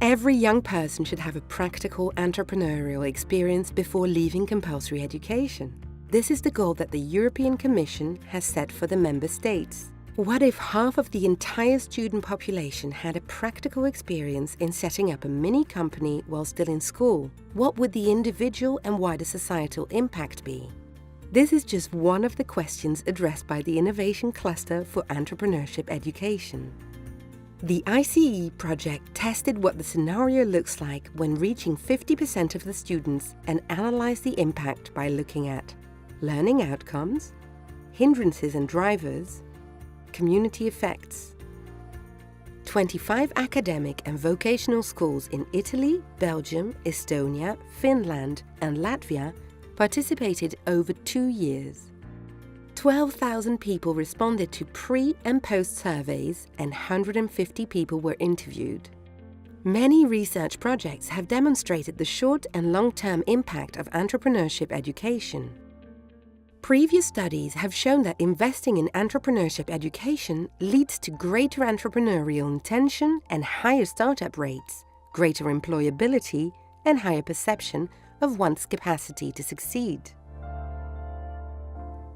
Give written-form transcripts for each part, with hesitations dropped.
Every young person should have a practical entrepreneurial experience before leaving compulsory education. This is the goal that the European Commission has set for the member states. What if half of the entire student population had a practical experience in setting up a mini company while still in school? What would the individual and wider societal impact be? This is just one of the questions addressed by the Innovation Cluster for Entrepreneurship Education. The ICEE project tested what the scenario looks like when reaching 50% of the students and analyzed the impact by looking at learning outcomes, hindrances and drivers, community effects. 25 academic and vocational schools in Italy, Belgium, Estonia, Finland and Latvia participated over 2 years. 12,000 people responded to pre- and post-surveys and 150 people were interviewed. Many research projects have demonstrated the short and long-term impact of entrepreneurship education. Previous studies have shown that investing in entrepreneurship education leads to greater entrepreneurial intention and higher startup rates, greater employability, and higher perception of one's capacity to succeed.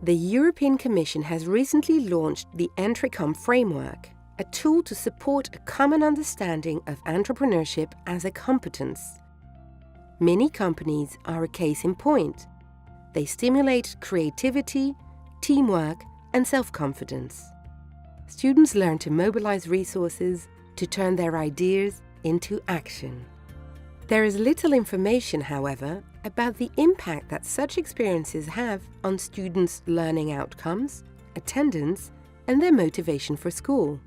The European Commission has recently launched the ENTRICOM framework, a tool to support a common understanding of entrepreneurship as a competence. Mini companies are a case in point. They stimulate creativity, teamwork, and self-confidence. Students learn to mobilize resources, to turn their ideas into action. There is little information, however, about the impact that such experiences have on students' learning outcomes, attendance, and their motivation for school.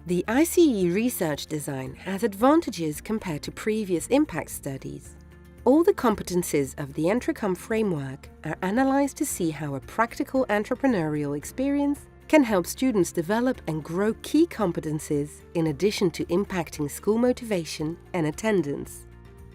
The ICEE research design has advantages compared to previous impact studies. All the competencies of the ENTRICOM framework are analyzed to see how a practical entrepreneurial experience can help students develop and grow key competencies in addition to impacting school motivation and attendance.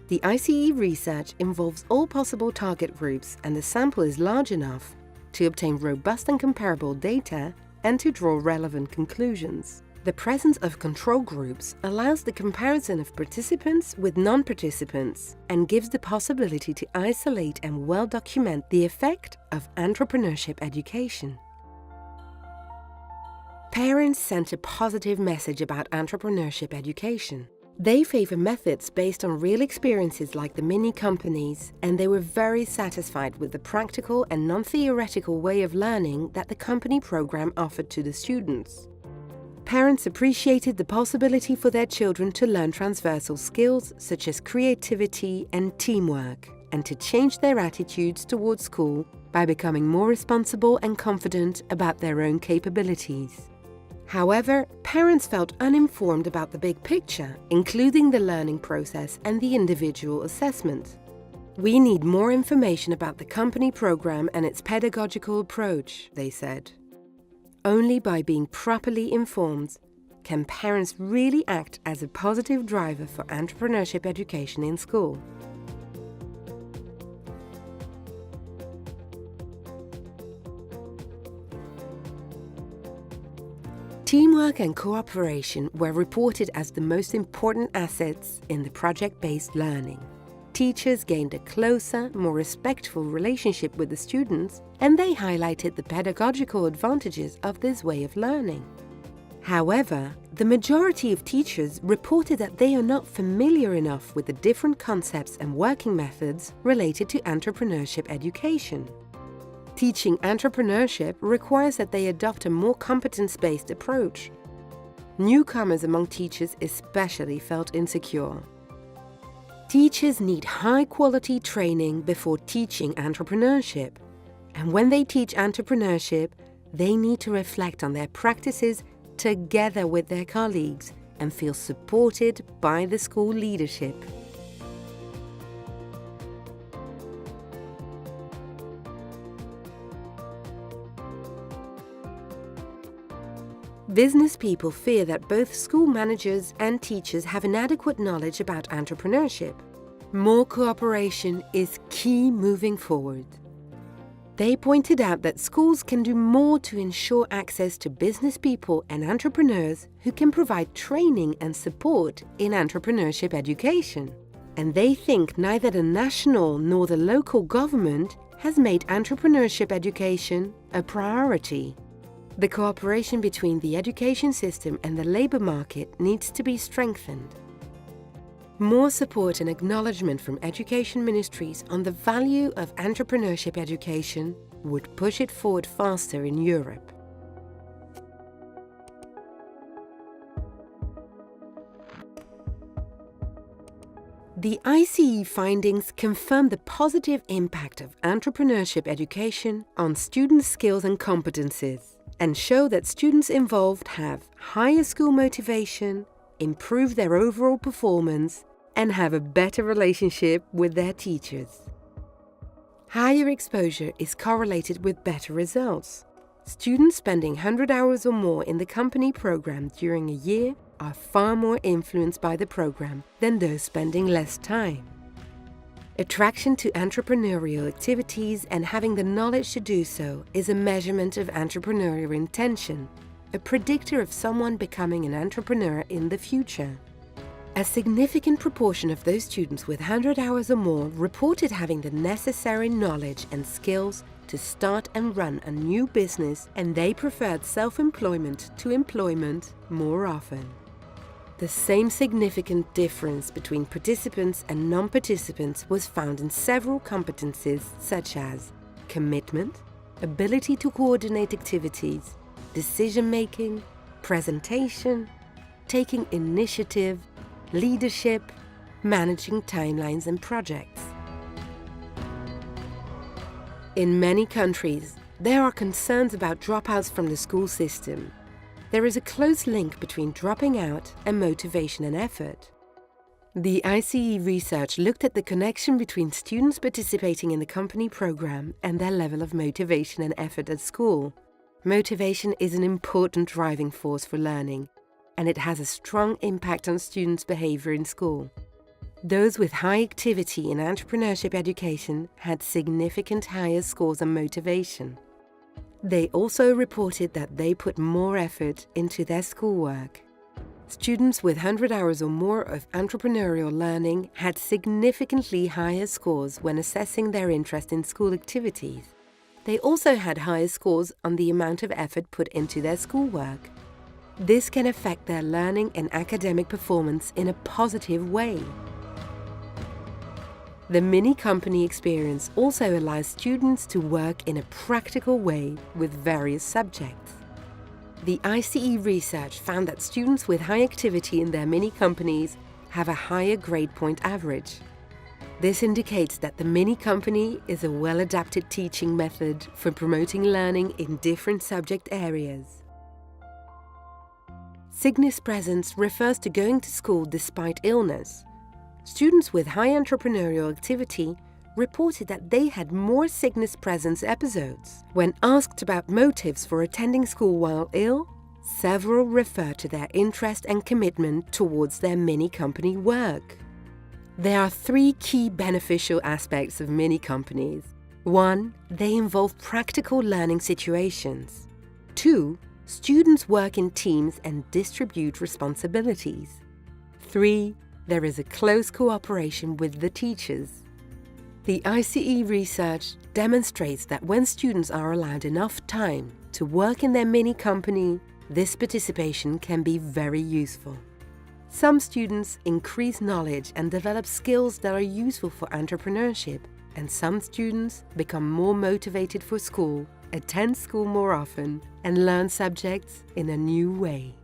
The ICEE research involves all possible target groups and the sample is large enough to obtain robust and comparable data and to draw relevant conclusions. The presence of control groups allows the comparison of participants with non-participants and gives the possibility to isolate and well document the effect of entrepreneurship education. Parents sent a positive message about entrepreneurship education. They favor methods based on real experiences like the mini companies, and they were very satisfied with the practical and non-theoretical way of learning that the company program offered to the students. Parents appreciated the possibility for their children to learn transversal skills such as creativity and teamwork, and to change their attitudes towards school by becoming more responsible and confident about their own capabilities. However, parents felt uninformed about the big picture, including the learning process and the individual assessment. We need more information about the company program and its pedagogical approach, they said. Only by being properly informed can parents really act as a positive driver for entrepreneurship education in school. Teamwork and cooperation were reported as the most important assets in the project-based learning. Teachers gained a closer, more respectful relationship with the students, and they highlighted the pedagogical advantages of this way of learning. However, the majority of teachers reported that they are not familiar enough with the different concepts and working methods related to entrepreneurship education. Teaching entrepreneurship requires that they adopt a more competence-based approach. Newcomers among teachers especially felt insecure. Teachers need high-quality training before teaching entrepreneurship. And when they teach entrepreneurship, they need to reflect on their practices together with their colleagues and feel supported by the school leadership. Business people fear that both school managers and teachers have inadequate knowledge about entrepreneurship. More cooperation is key moving forward. They pointed out that schools can do more to ensure access to business people and entrepreneurs who can provide training and support in entrepreneurship education. And they think neither the national nor the local government has made entrepreneurship education a priority. The cooperation between the education system and the labor market needs to be strengthened. More support and acknowledgement from education ministries on the value of entrepreneurship education would push it forward faster in Europe. The ICEE findings confirm the positive impact of entrepreneurship education on students' skills and competencies, and show that students involved have higher school motivation, improve their overall performance, and have a better relationship with their teachers. Higher exposure is correlated with better results. Students spending 100 hours or more in the company program during a year are far more influenced by the program than those spending less time. Attraction to entrepreneurial activities and having the knowledge to do so is a measurement of entrepreneurial intention, a predictor of someone becoming an entrepreneur in the future. A significant proportion of those students with 100 hours or more reported having the necessary knowledge and skills to start and run a new business, and they preferred self-employment to employment more often. The same significant difference between participants and non-participants was found in several competencies such as commitment, ability to coordinate activities, decision-making, presentation, taking initiative, leadership, managing timelines and projects. In many countries, there are concerns about dropouts from the school system. There is a close link between dropping out and motivation and effort. The ICEE research looked at the connection between students participating in the company program and their level of motivation and effort at school. Motivation is an important driving force for learning, and it has a strong impact on students' behavior in school. Those with high activity in entrepreneurship education had significant higher scores on motivation. They also reported that they put more effort into their schoolwork. Students with 100 hours or more of entrepreneurial learning had significantly higher scores when assessing their interest in school activities. They also had higher scores on the amount of effort put into their schoolwork. This can affect their learning and academic performance in a positive way. The mini-company experience also allows students to work in a practical way with various subjects. The ICEE research found that students with high activity in their mini-companies have a higher grade point average. This indicates that the mini-company is a well-adapted teaching method for promoting learning in different subject areas. Sickness presence refers to going to school despite illness. Students with high entrepreneurial activity reported that they had more sickness presence episodes. When asked about motives for attending school while ill, several refer to their interest and commitment towards their mini-company work. There are three key beneficial aspects of mini-companies. 1. They involve practical learning situations. 2. Students work in teams and distribute responsibilities. 3. There is a close cooperation with the teachers. The ICEE research demonstrates that when students are allowed enough time to work in their mini-company, this participation can be very useful. Some students increase knowledge and develop skills that are useful for entrepreneurship, and some students become more motivated for school, attend school more often, and learn subjects in a new way.